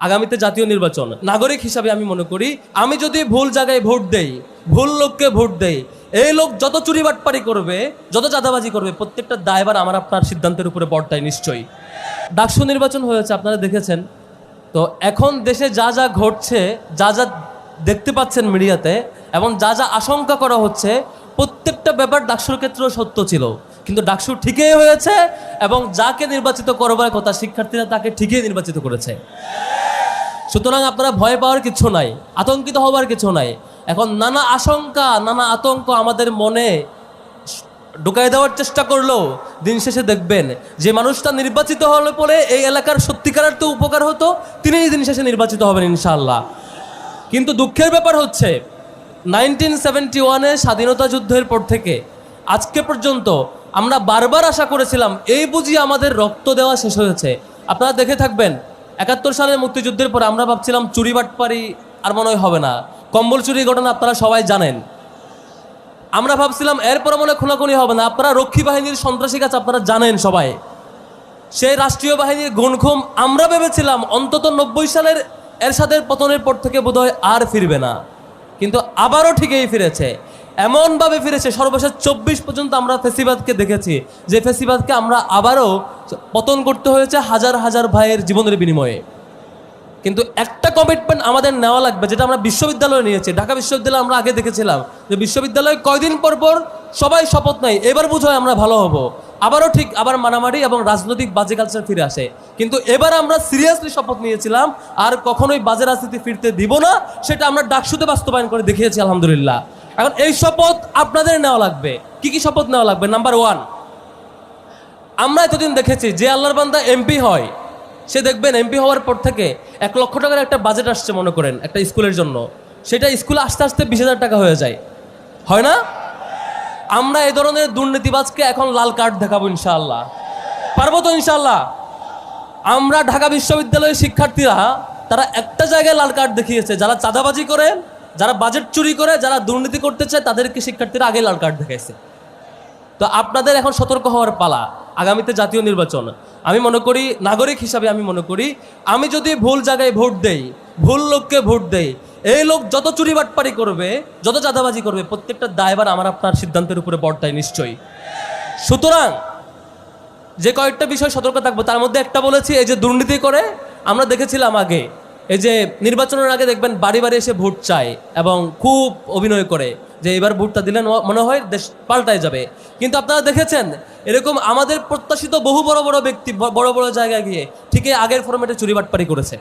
আগামীতে জাতীয় নির্বাচন, নাগরিক হিসাবে আমি মনে করি আমি যদি ভুল জায়গায় ভোট দেই, ভুল লোককে ভোট দেই, এই লোক যত চুরি বাটপারি করবে, যত চাঁদাবাজি করবে, প্রত্যেকটা দায়ভার আমার আপনার সিদ্ধান্তের উপরে বর্তায় নিশ্চয়ই। ডাকসু নির্বাচন হয়েছে, আপনারা দেখেছেন। তো এখন দেশে যা যা ঘটছে, যা যা দেখতে পাচ্ছেন মিডিয়াতে, এবং যা যা আশঙ্কা করা হচ্ছে, প্রত্যেকটা ব্যাপার ডাকসুর ক্ষেত্রেও সত্য ছিল। কিন্তু ডাকসু ঠিকই হয়েছে, এবং যাকে নির্বাচিত করবার কথা শিক্ষার্থীরা তাকে ঠিকই নির্বাচিত করেছে। সুতরাং আপনারা ভয় পাওয়ার কিছু নাই, আতঙ্কিত হওয়ার কিছু নাই। এখন নানা আশঙ্কা, নানা আতঙ্ক আমাদের মনে ঢুকাই দেওয়ার চেষ্টা করলেও দিন শেষে দেখবেন যে মানুষটা নির্বাচিত হলে পরে এই এলাকার সত্যিকারের তো উপকার হতো, তিনিই দিন শেষে নির্বাচিত হবেন ইনশাআল্লাহ। কিন্তু দুঃখের ব্যাপার হচ্ছে 1971-এ স্বাধীনতা যুদ্ধের পর থেকে আজকে পর্যন্ত আমরা বারবার আশা করেছিলাম এই বুঝি আমাদের রক্ত দেওয়া শেষ হয়েছে। আপনারা দেখে থাকবেন 71 সালের মুক্তিযুদ্ধের পর আমরা ভাবছিলাম চুরি বাটপারি আর মনে হবে না, কম্বল চুরির ঘটনা আপনারা সবাই জানেন। আমরা ভাবছিলাম এরপর মনে খুনাখুনি হবে না, আপনারা রক্ষী বাহিনীর সন্ত্রাসী কাজ আপনারা জানেন সবাই, সেই রাষ্ট্রীয় বাহিনীর গুণখুম আমরা ভেবেছিলাম অন্তত 90 সালের এরশাদের পতনের পর থেকে বোধহয় আর ফিরবে না, কিন্তু আবারও ঠিকই ফিরেছে। এমনভাবে ফিরেছে সর্বশেষ 24 পর্যন্ত আমরা ফেসিবাদকে দেখেছি, যে ফেসিবাদকে আমরা আবারও পতন করতে হয়েছে হাজার হাজার ভাইয়ের জীবনের বিনিময়ে। কিন্তু একটা কমিটমেন্ট আমাদের নেওয়া লাগবে, যেটা আমরা বিশ্ববিদ্যালয়ে নিয়েছি। ঢাকা বিশ্ববিদ্যালয়ে আমরা আগে দেখেছিলাম যে বিশ্ববিদ্যালয়ে কয়দিন পর পর সবাই শপথ নেয়, এবার বুঝয় আমরা ভালো হব, আবারও ঠিক আবার মারামারি এবং রাজনৈতিক বাজে কালচার ফিরে আসে। কিন্তু এবার আমরা সিরিয়াসলি শপথ নিয়েছিলাম আর কখনোই বাজে রাজনীতি ফিরতে দিব না, সেটা আমরা ডাকসুতে বাস্তবায়ন করে দেখিয়েছি আলহামদুলিল্লাহ। এখন এই শপথ আপনাদের নেওয়া লাগবে। কি কি শপথ নেওয়া লাগবে? নাম্বার 1, আমরা এতদিন দেখেছি যে আল্লাহর বান্দা এমপি হয়, সে দেখবেন এমপি হওয়ার পর থেকে 1 লক্ষ টাকার একটা বাজেট আসছে মনে করেন একটা স্কুলের জন্য, সেটা স্কুলে আসতে আসতে 20,000 টাকা হয়ে যায়, হয় না? আমরা এই ধরনের দুর্নীতিবাজকে এখন লাল কার্ড দেখাবো ইনশাআল্লাহ। পারবো তো ইনশাআল্লাহ? আমরা ঢাকা বিশ্ববিদ্যালয়ের শিক্ষার্থীরা তারা একটা জায়গায় লাল কার্ড দেখিয়েছে, যারা চাঁদাবাজি করে, যারা বাজেট চুরি করে, যারা দুর্নীতি করতে চায়, তাদেরকে শিক্ষার্থীরা আগে লাল কার্ড দেখাইছে। তো আপনাদের এখন সতর্ক হওয়ার পালা। আগামীতে জাতীয় নির্বাচন, আমি মনে করি নাগরিক হিসাবে আমি মনে করি আমি যদি ভুল জায়গায় ভোট দেই, ভুল লোককে ভোট দেই, এই লোক যত চুরি বাটপারি করবে, যত চাঁদাবাজি করবে, প্রত্যেকটা দায়ভার আমার আপনার সিদ্ধান্তের উপরে বর্তায় নিশ্চয়ই। সুতরাং যে কয়েকটা বিষয় সতর্ক থাকবো, তার মধ্যে একটা বলেছি, এই যে দুর্নীতি করে আমরা দেখেছিলাম আগে, এই যে নির্বাচনের আগে দেখবেন বাড়ি বাড়ি এসে ভোট চায় এবং খুব অভিনয় করে যে এবার ভোটটা দিলে মনে হয় দেশ পাল্টায় যাবে। কিন্তু আপনারা দেখেছেন এরকম আমাদের প্রত্যাশিত বহু বড় বড় ব্যক্তি বড় বড় জায়গায় গিয়ে ঠিকই আগের ফরম্যাটে চুরি বাটপারি করেছে।